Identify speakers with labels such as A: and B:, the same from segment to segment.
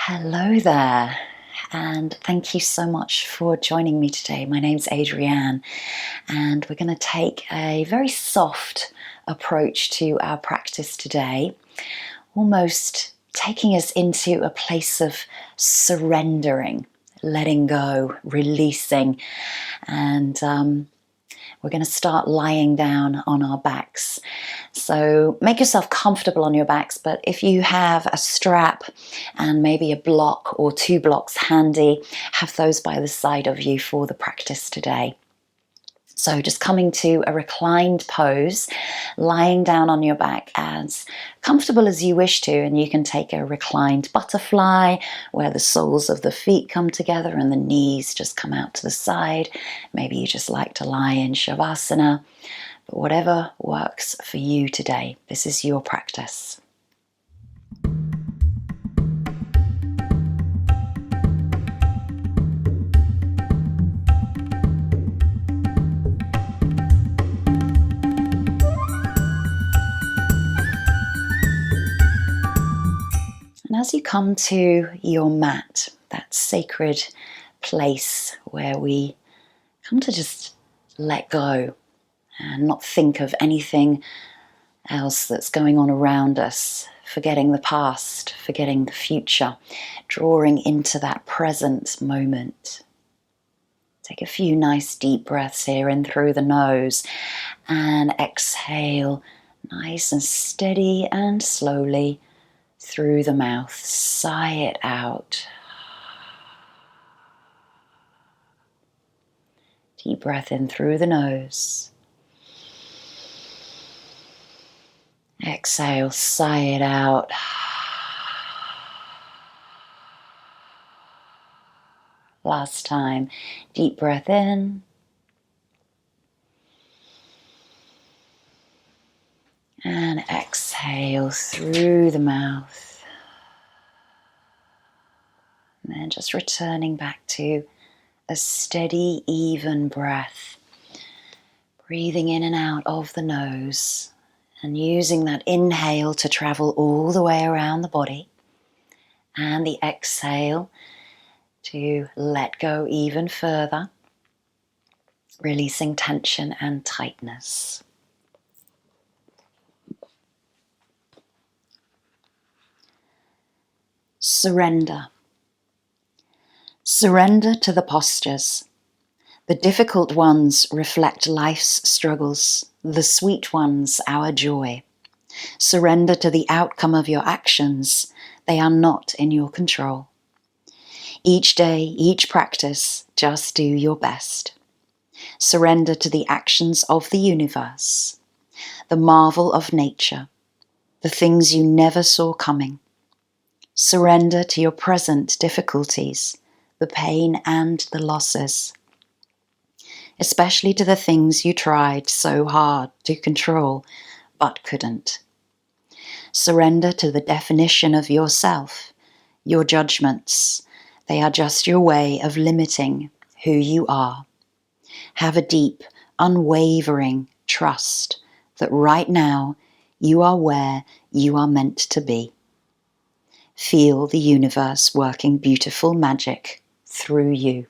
A: Hello there, and thank you so much for joining me today. My name's Adrianne, and we're going to take a very soft approach to our practice today, almost taking us into a place of surrendering, letting go, releasing, and we're going to start lying down on our backs. So make yourself comfortable on your backs, but if you have a strap and maybe a block or 2 blocks handy, have those by the side of you for the practice today. So just coming to a reclined pose, lying down on your back as comfortable as you wish to, and you can take a reclined butterfly where the soles of the feet come together and the knees just come out to the side. Maybe you just like to lie in Shavasana, but whatever works for you today. This is your practice. And as you come to your mat, that sacred place where we come to just let go and not think of anything else that's going on around us, forgetting the past, forgetting the future, drawing into that present moment. Take a few nice deep breaths here in through the nose and exhale nice and steady and slowly through the mouth. Sigh it out. Deep breath in through the nose. Exhale, sigh it out. Last time, deep breath in. And exhale through the mouth. And then just returning back to a steady, even breath. Breathing in and out of the nose. And using that inhale to travel all the way around the body. And the exhale to let go even further. Releasing tension and tightness. Surrender. Surrender to the postures. The difficult ones reflect life's struggles, the sweet ones our joy. Surrender to the outcome of your actions. They are not in your control. Each day, each practice, just do your best. Surrender to the actions of the universe, the marvel of nature, the things you never saw coming. Surrender to your present difficulties, the pain and the losses, especially to the things you tried so hard to control but couldn't. Surrender to the definition of yourself, your judgments. They are just your way of limiting who you are. Have a deep, unwavering trust that right now you are where you are meant to be. Feel the universe working beautiful magic through you.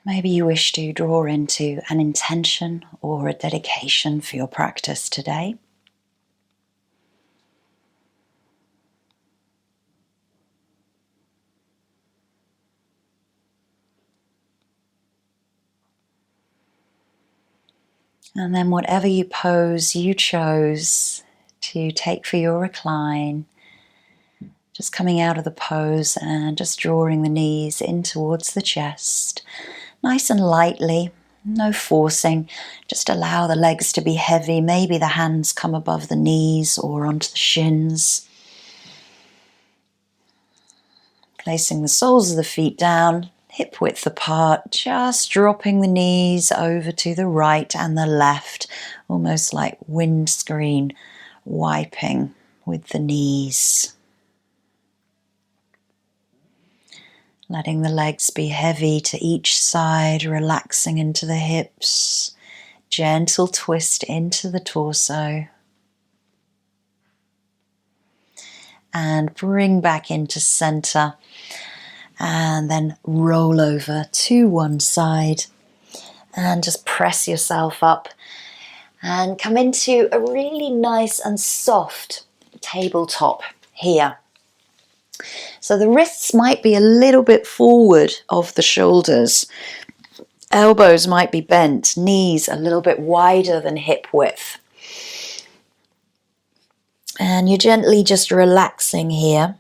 A: Maybe you wish to draw into an intention or a dedication for your practice today. And then whatever you pose you chose to take for your recline, just coming out of the pose and just drawing the knees in towards the chest. Nice and lightly, no forcing, just allow the legs to be heavy. Maybe the hands come above the knees or onto the shins. Placing the soles of the feet down, hip width apart, just dropping the knees over to the right and the left, almost like windscreen wiping with the knees. Letting the legs be heavy to each side, relaxing into the hips, gentle twist into the torso. And bring back into center. And then roll over to one side. And just press yourself up. And come into a really nice and soft tabletop here. So the wrists might be a little bit forward of the shoulders. Elbows might be bent, knees a little bit wider than hip width. And you're gently just relaxing here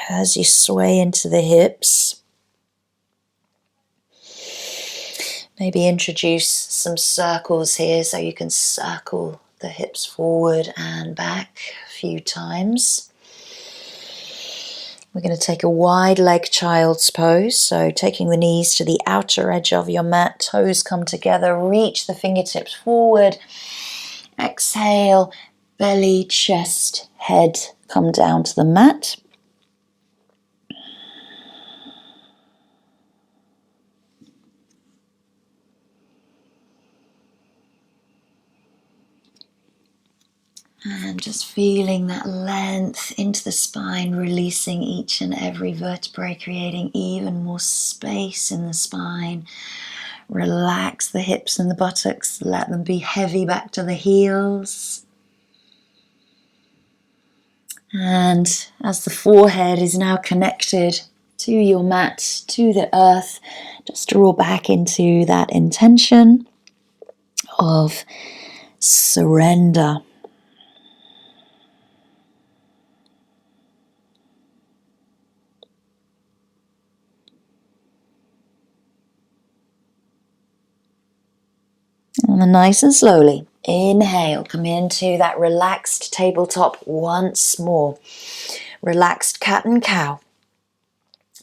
A: as you sway into the hips. Maybe introduce some circles here so you can circle the hips forward and back a few times. We're going to take a wide leg child's pose, so taking the knees to the outer edge of your mat, toes come together, reach the fingertips forward. Exhale, belly, chest, head come down to the mat. And just feeling that length into the spine, releasing each and every vertebrae, creating even more space in the spine. Relax the hips and the buttocks, let them be heavy back to the heels. And as the forehead is now connected to your mat, to the earth, just draw back into that intention of surrender. And then nice and slowly, inhale, come into that relaxed tabletop once more. Relaxed cat and cow.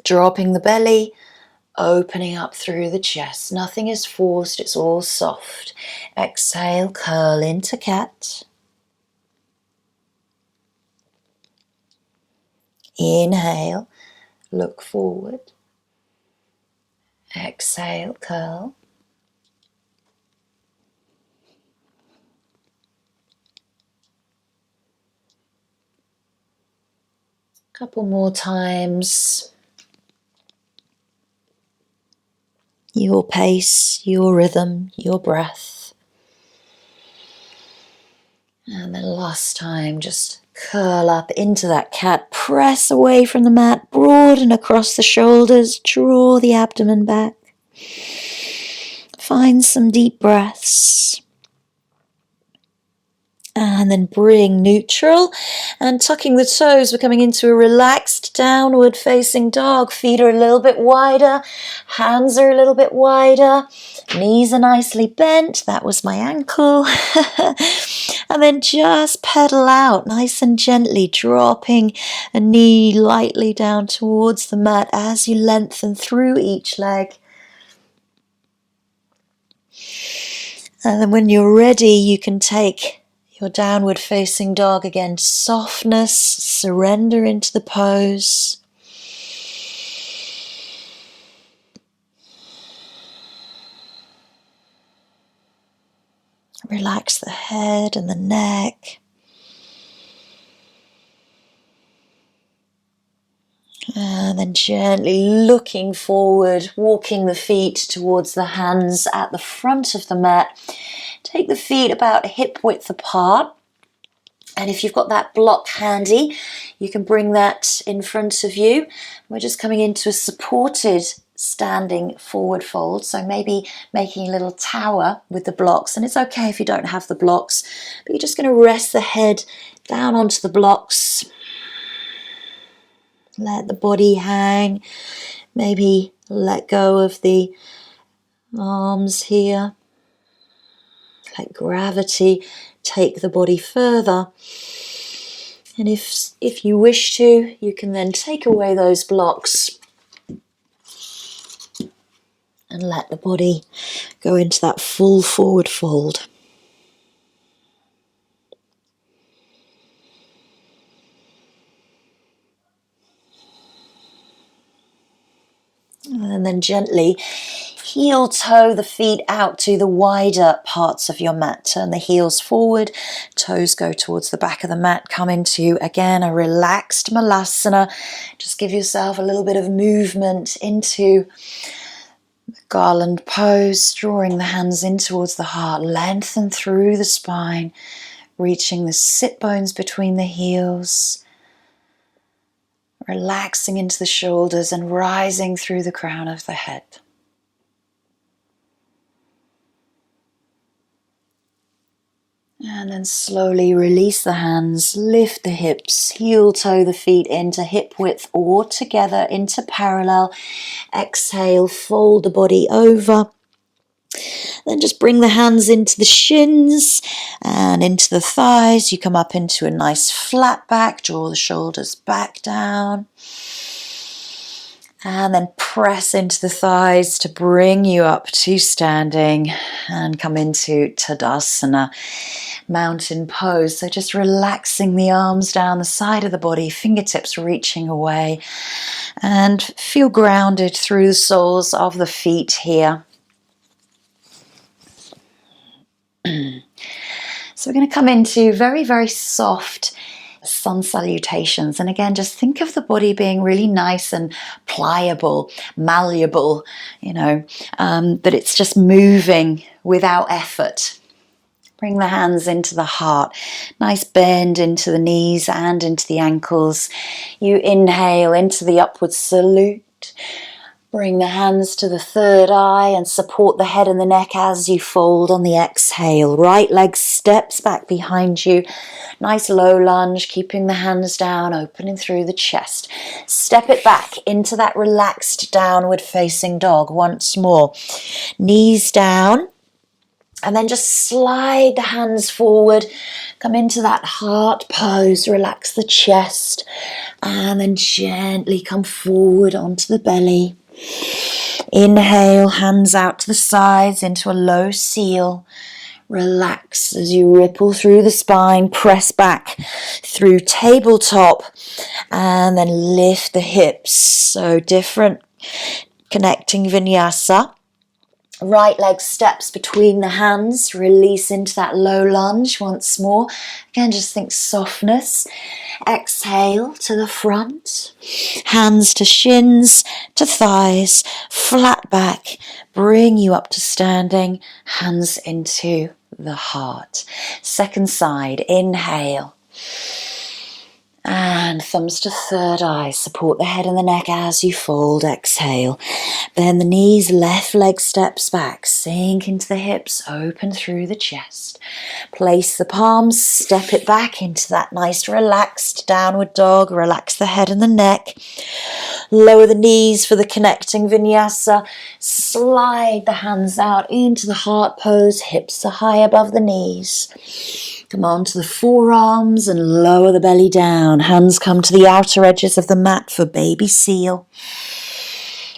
A: Dropping the belly, opening up through the chest. Nothing is forced, it's all soft. Exhale, curl into cat. Inhale, look forward. Exhale, curl. Couple more times. Your pace, your rhythm, your breath. And then last time, just curl up into that cat. Press away from the mat, broaden across the shoulders, draw the abdomen back. Find some deep breaths. And then bring neutral and tucking the toes. We're coming into a relaxed downward facing dog. Feet are a little bit wider. Hands are a little bit wider. Knees are nicely bent. That was my ankle. And then just pedal out nice and gently, dropping a knee lightly down towards the mat as you lengthen through each leg. And then when you're ready, you can take your downward facing dog again. Softness, surrender into the pose. Relax the head and the neck. And then gently looking forward, walking the feet towards the hands at the front of the mat. Take the feet about hip width apart. And if you've got that block handy, you can bring that in front of you. We're just coming into a supported standing forward fold. So maybe making a little tower with the blocks. And it's okay if you don't have the blocks, but you're just going to rest the head down onto the blocks. Let the body hang. Maybe let go of the arms here. Let gravity take the body further. And if you wish to, you can then take away those blocks and let the body go into that full forward fold. And then gently heel toe the feet out to the wider parts of your mat. Turn the heels forward, toes go towards the back of the mat. Come into, again, a relaxed malasana. Just give yourself a little bit of movement into the Garland Pose, drawing the hands in towards the heart. Lengthen through the spine, reaching the sit bones between the heels. Relaxing into the shoulders and rising through the crown of the head. And then slowly release the hands, lift the hips, heel toe the feet into hip width or together into parallel. Exhale, fold the body over. Then just bring the hands into the shins and into the thighs. You come up into a nice flat back, draw the shoulders back down. And then press into the thighs to bring you up to standing and come into Tadasana, mountain pose. So just relaxing the arms down the side of the body, fingertips reaching away, and feel grounded through the soles of the feet here. So we're going to come into very, very soft sun salutations. And again, just think of the body being really nice and pliable, malleable, that it's just moving without effort. Bring the hands into the heart. Nice bend into the knees and into the ankles. You inhale into the upward salute. Bring the hands to the third eye and support the head and the neck as you fold on the exhale. Right leg steps back behind you. Nice low lunge, keeping the hands down, opening through the chest. Step it back into that relaxed downward facing dog once more. Knees down. And then just slide the hands forward. Come into that heart pose. Relax the chest. And then gently come forward onto the belly. Inhale, hands out to the sides into a low seal. Relax as you ripple through the spine. Press back through tabletop. And then lift the hips. So different connecting vinyasa. Right leg steps between the hands, release into that low lunge once more. Again, just think softness. Exhale to the front, hands to shins, to thighs, flat back. Bring you up to standing, hands into the heart. Second side, inhale. And thumbs to third eye, support the head and the neck as you fold, exhale. Bend the knees, left leg steps back, sink into the hips, open through the chest. Place the palms, step it back into that nice relaxed downward dog, relax the head and the neck. Lower the knees for the connecting vinyasa, slide the hands out into the heart pose, hips are high above the knees. Come on to the forearms and lower the belly down. Hands come to the outer edges of the mat for baby seal.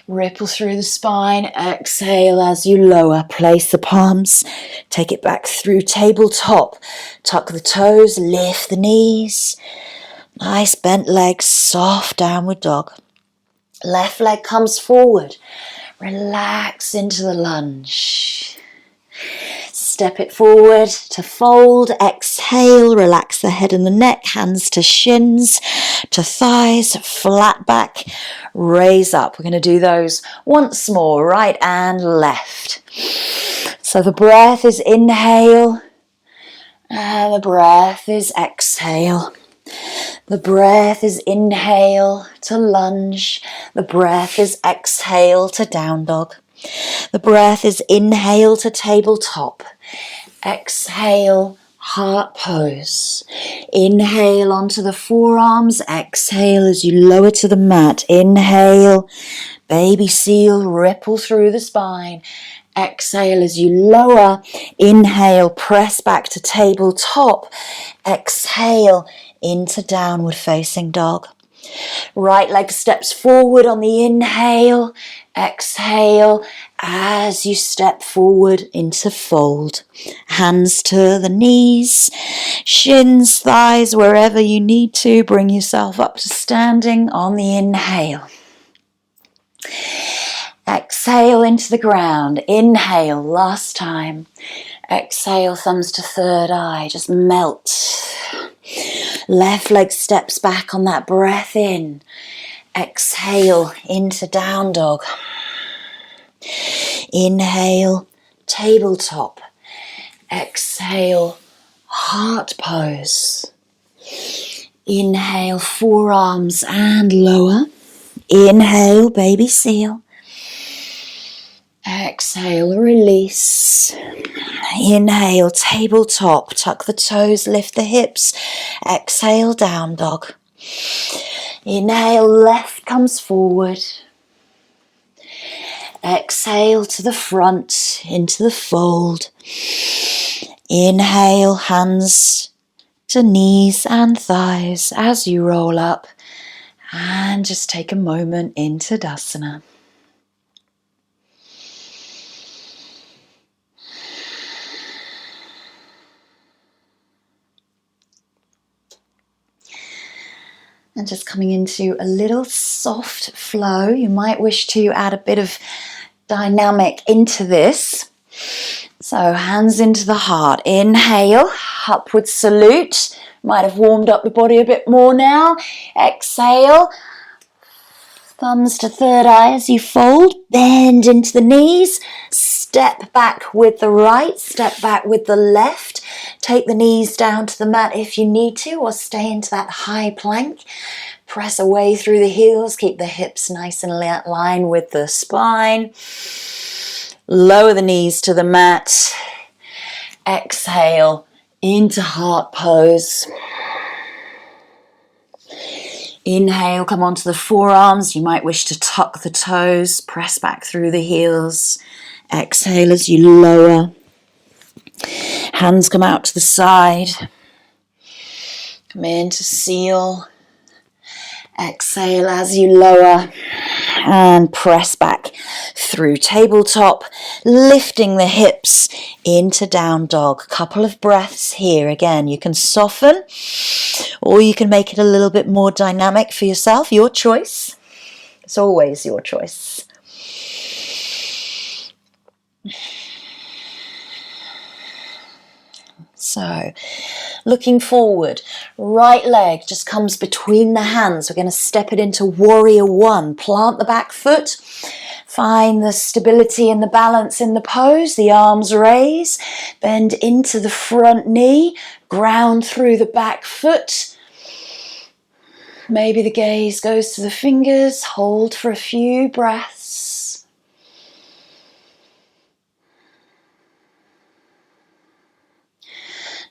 A: Ripple through the spine. Exhale as you lower. Place the palms. Take it back through tabletop. Tuck the toes. Lift the knees. Nice bent legs. Soft downward dog. Left leg comes forward. Relax into the lunge. Step it forward to fold, exhale, relax the head and the neck, hands to shins, to thighs, flat back, raise up. We're going to do those once more, right and left. So the breath is inhale, and the breath is exhale. The breath is inhale to lunge, the breath is exhale to down dog. The breath is inhale to tabletop. Exhale, heart pose. Inhale onto the forearms. Exhale as you lower to the mat. Inhale, baby seal, ripple through the spine. Exhale as you lower. Inhale, press back to tabletop. Exhale into downward facing dog. Right leg steps forward on the inhale. Exhale as you step forward into fold. Hands to the knees, shins, thighs, wherever you need to. Bring yourself up to standing on the inhale. Exhale into the ground. Inhale, last time. Exhale, thumbs to third eye. Just melt. Left leg steps back on that breath in. Exhale into down dog. Inhale, tabletop. Exhale, heart pose. Inhale, forearms and lower. Inhale, baby seal. Exhale, release. Inhale, tabletop. Tuck the toes, lift the hips. Exhale, down dog. Inhale, left comes forward. Exhale to the front, into the fold. Inhale, hands to knees and thighs as you roll up. And just take a moment in Tadasana. And just coming into a little soft flow. You might wish to add a bit of dynamic into this. So hands into the heart. Inhale, upward salute. Might have warmed up the body a bit more now. Exhale, thumbs to third eye as you fold. Bend into the knees. Step back with the right, step back with the left. Take the knees down to the mat if you need to, or stay into that high plank. Press away through the heels, keep the hips nice and in line with the spine. Lower the knees to the mat. Exhale into heart pose. Inhale, come onto the forearms. You might wish to tuck the toes, press back through the heels. Exhale as you lower. Hands come out to the side. Come into seal. Exhale as you lower. And press back through tabletop, lifting the hips into down dog. Couple of breaths here. Again, you can soften or you can make it a little bit more dynamic for yourself. Your choice. It's always your choice. So, looking forward, right leg just comes between the hands. We're going to step it into warrior one. Plant the back foot. Find the stability and the balance in the pose. The arms raise. Bend into the front knee. Ground through the back foot. Maybe the gaze goes to the fingers. Hold for a few breaths.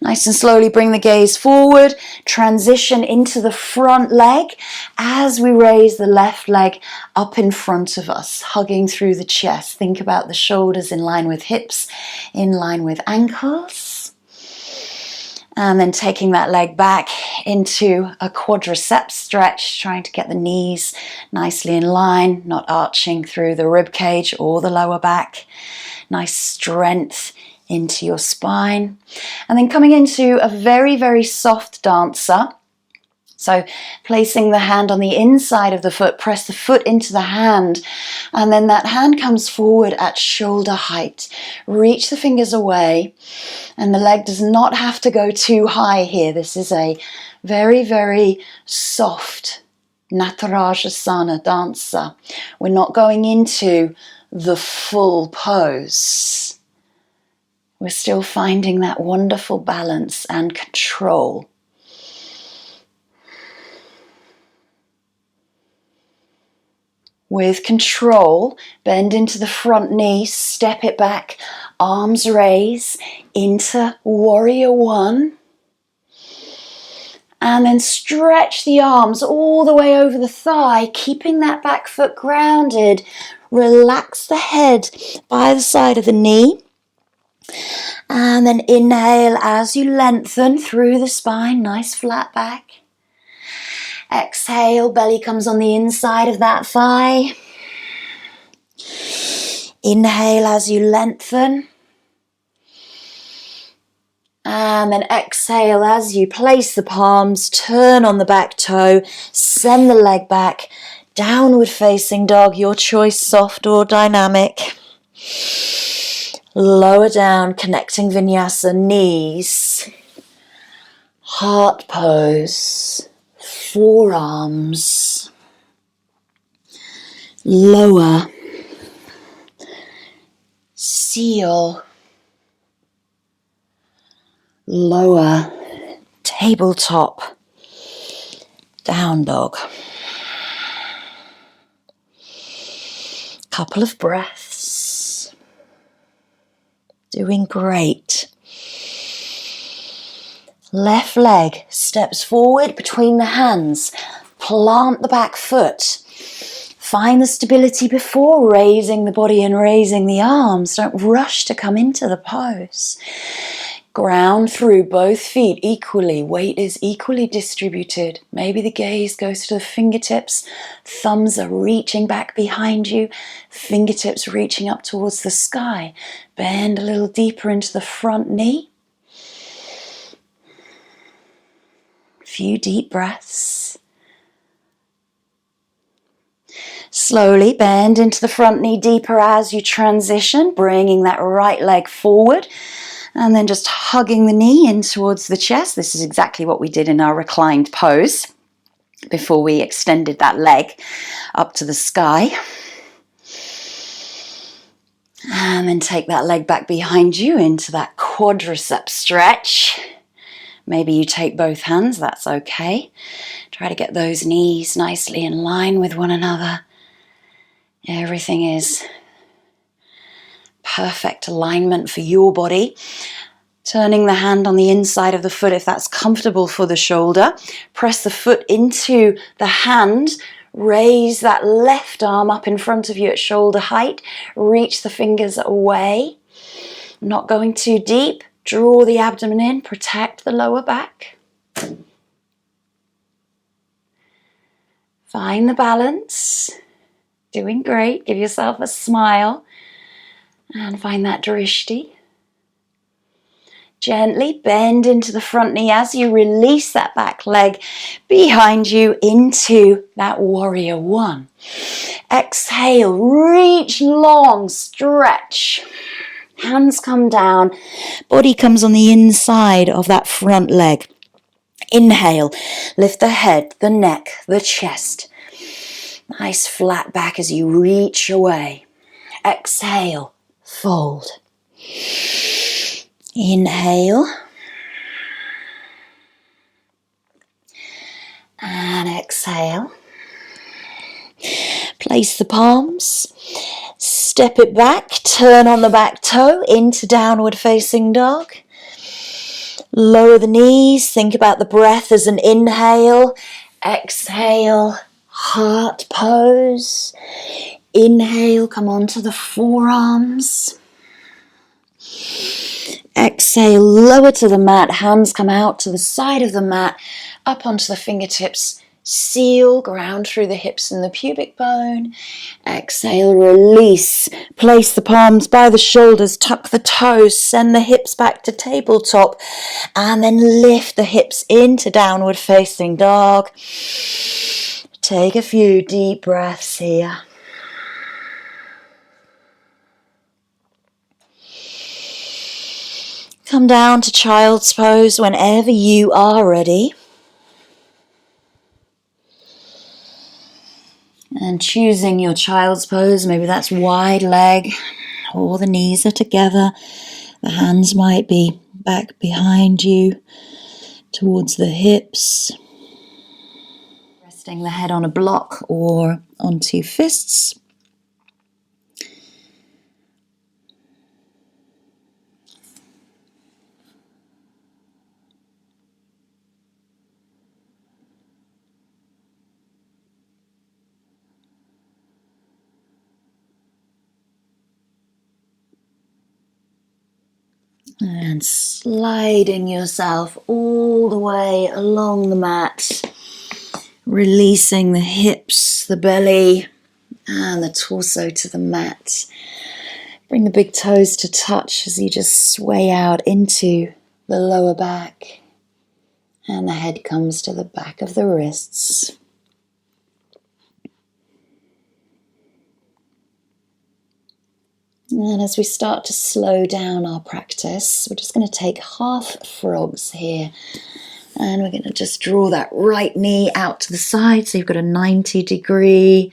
A: Nice and slowly bring the gaze forward, transition into the front leg as we raise the left leg up in front of us, hugging through the chest. Think about the shoulders in line with hips, in line with ankles. And then taking that leg back into a quadriceps stretch, trying to get the knees nicely in line, not arching through the rib cage or the lower back. Nice strength into your spine. And then coming into a very, very soft dancer. So placing the hand on the inside of the foot, press the foot into the hand, and then that hand comes forward at shoulder height. Reach the fingers away, and the leg does not have to go too high here. This is a very, very soft Natarajasana dancer. We're not going into the full pose. We're still finding that wonderful balance and control. With control, bend into the front knee, step it back, arms raise into warrior one. And then stretch the arms all the way over the thigh, keeping that back foot grounded. Relax the head by the side of the knee. And then inhale as you lengthen through the spine, nice flat back. Exhale, belly comes on the inside of that thigh. Inhale as you lengthen. And then exhale as you place the palms, turn on the back toe, send the leg back, downward facing dog, your choice, soft or dynamic. Lower down, connecting vinyasa, knees, heart pose, forearms, lower, seal, lower, tabletop, down dog. Couple of breaths. Doing great. Left leg steps forward between the hands. Plant the back foot. Find the stability before raising the body and raising the arms. Don't rush to come into the pose. Ground through both feet equally. Weight is equally distributed. Maybe the gaze goes to the fingertips. Thumbs are reaching back behind you. Fingertips reaching up towards the sky. Bend a little deeper into the front knee. Few deep breaths. Slowly bend into the front knee deeper as you transition, bringing that right leg forward. And then just hugging the knee in towards the chest. This is exactly what we did in our reclined pose before we extended that leg up to the sky. And then take that leg back behind you into that quadricep stretch. Maybe you take both hands, that's okay. Try to get those knees nicely in line with one another. Everything is perfect alignment for your body. Turning the hand on the inside of the foot if that's comfortable for the shoulder. Press the foot into the hand. Raise that left arm up in front of you at shoulder height. Reach the fingers away. Not going too deep. Draw the abdomen in. Protect the lower back. Find the balance. Doing great. Give yourself a smile. And find that drishti. Gently bend into the front knee as you release that back leg behind you into that warrior one. Exhale, reach long, stretch. Hands come down, body comes on the inside of that front leg. Inhale, lift the head, the neck, the chest. Nice flat back as you reach away. Exhale, fold. Inhale. And exhale. Place the palms. Step it back. Turn on the back toe into downward facing dog. Lower the knees. Think about the breath as an inhale. Exhale. Heart pose. Inhale. Come onto the forearms. Exhale, lower to the mat, hands come out to the side of the mat, up onto the fingertips, seal, ground through the hips and the pubic bone. Exhale, release, place the palms by the shoulders, tuck the toes, send the hips back to tabletop, and then lift the hips into downward facing dog. Take a few deep breaths here. Come down to child's pose whenever you are ready. And choosing your child's pose, maybe that's wide leg, or the knees are together. The hands might be back behind you, towards the hips. Resting the head on a block or on two fists. And sliding yourself all the way along the mat, releasing the hips, the belly, and the torso to the mat. Bring the big toes to touch as you just sway out into the lower back. And the head comes to the back of the wrists. And as we start to slow down our practice, we're just going to take half frogs here. And we're going to just draw that right knee out to the side. So you've got a 90-degree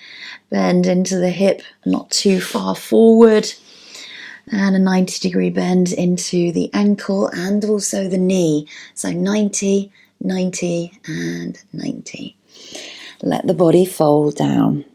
A: bend into the hip, not too far forward. And a 90-degree bend into the ankle and also the knee. So 90, 90, and 90. Let the body fold down.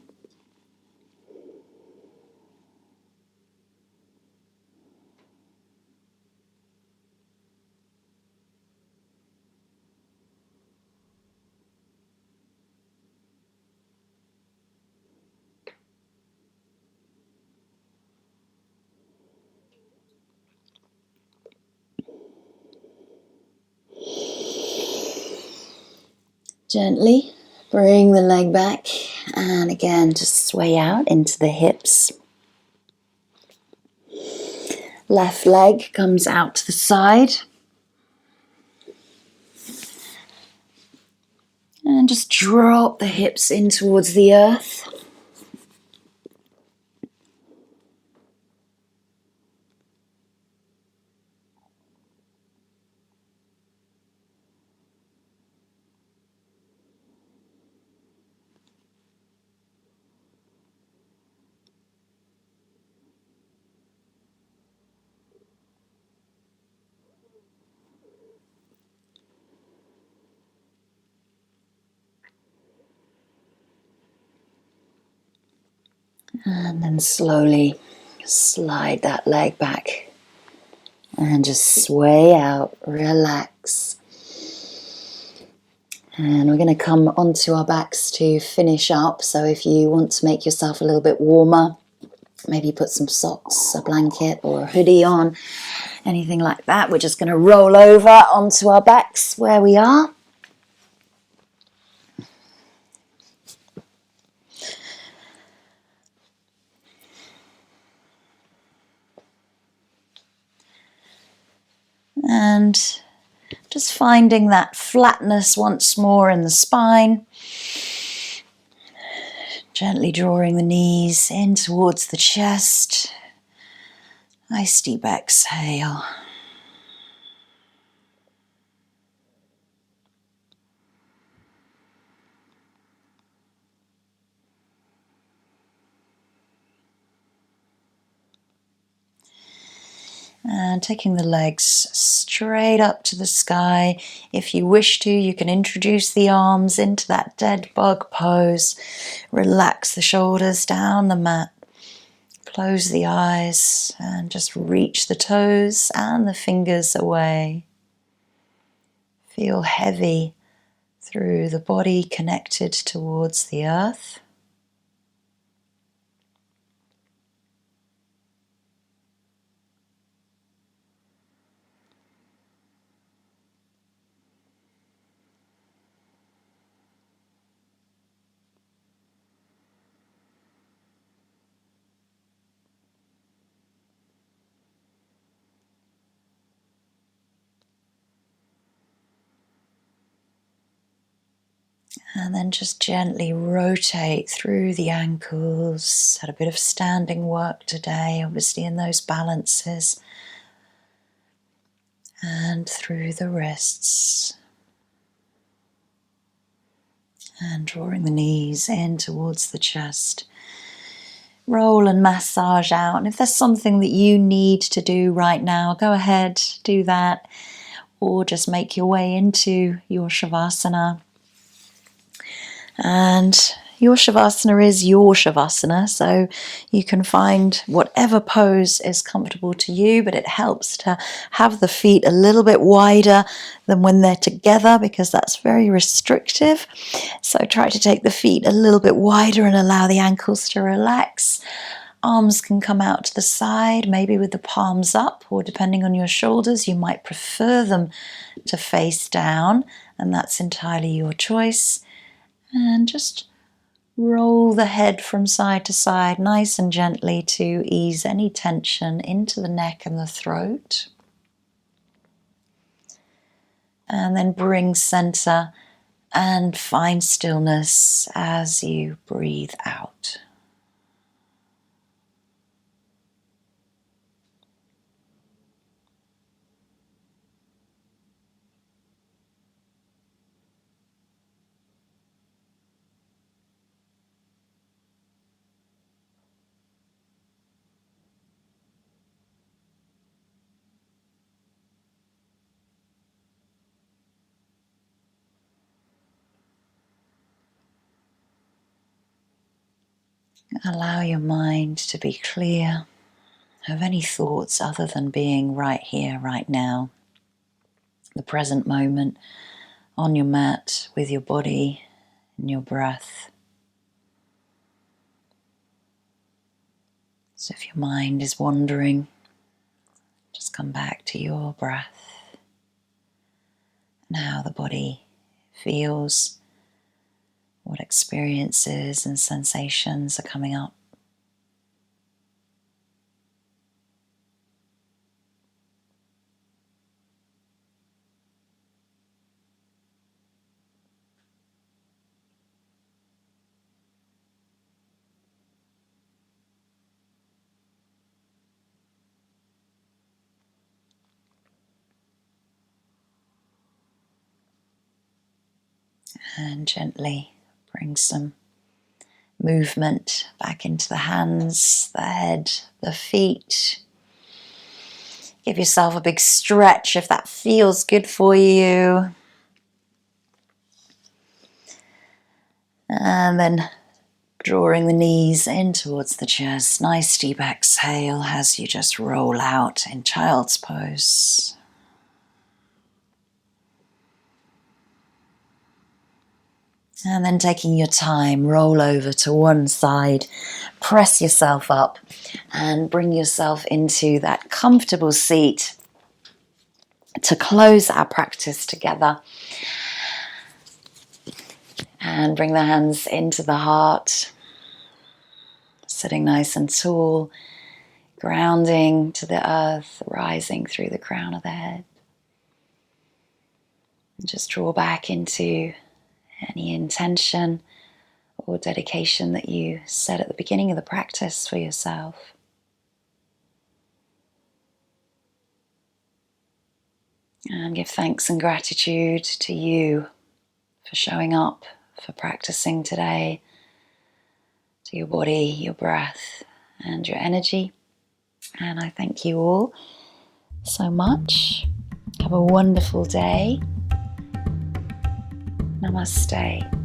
A: Gently bring the leg back and again just sway out into the hips. Left leg comes out to the side. And just drop the hips in towards the earth. And then slowly slide that leg back and just sway out, relax. And we're going to come onto our backs to finish up. So if you want to make yourself a little bit warmer, maybe put some socks, a blanket or a hoodie on, anything like that. We're just going to roll over onto our backs where we are. And just finding that flatness once more in the spine. Gently drawing the knees in towards the chest. Nice deep exhale. And taking the legs straight up to the sky. If you wish to, you can introduce the arms into that dead bug pose. Relax the shoulders down the mat. Close the eyes and just reach the toes and the fingers away. Feel heavy through the body connected towards the earth. And then just gently rotate through the ankles. Had a bit of standing work today, obviously in those balances. And through the wrists. And drawing the knees in towards the chest. Roll and massage out. And if there's something that you need to do right now, go ahead, do that. Or just make your way into your Shavasana. And your Shavasana is your Shavasana, so you can find whatever pose is comfortable to you, but it helps to have the feet a little bit wider than when they're together because that's very restrictive. So try to take the feet a little bit wider and allow the ankles to relax. Arms can come out to the side, maybe with the palms up, or depending on your shoulders, you might prefer them to face down, and that's entirely your choice. And just roll the head from side to side, nice and gently, to ease any tension into the neck and the throat. And then bring center and find stillness as you breathe out. Allow your mind to be clear of any thoughts other than being right here, right now, the present moment, on your mat, with your body and your breath. So if your mind is wandering, just come back to your breath and how the body feels, what experiences and sensations are coming up. And gently bring some movement back into the hands, the head, the feet. Give yourself a big stretch if that feels good for you. And then drawing the knees in towards the chest. Nice deep exhale as you just roll out in child's pose. And then taking your time, roll over to one side, press yourself up and bring yourself into that comfortable seat to close our practice together. And bring the hands into the heart, sitting nice and tall, grounding to the earth, rising through the crown of the head. And just draw back into any intention or dedication that you set at the beginning of the practice for yourself. And give thanks and gratitude to you for showing up, for practicing today, to your body, your breath, and your energy. And I thank you all so much. Have a wonderful day. Namaste.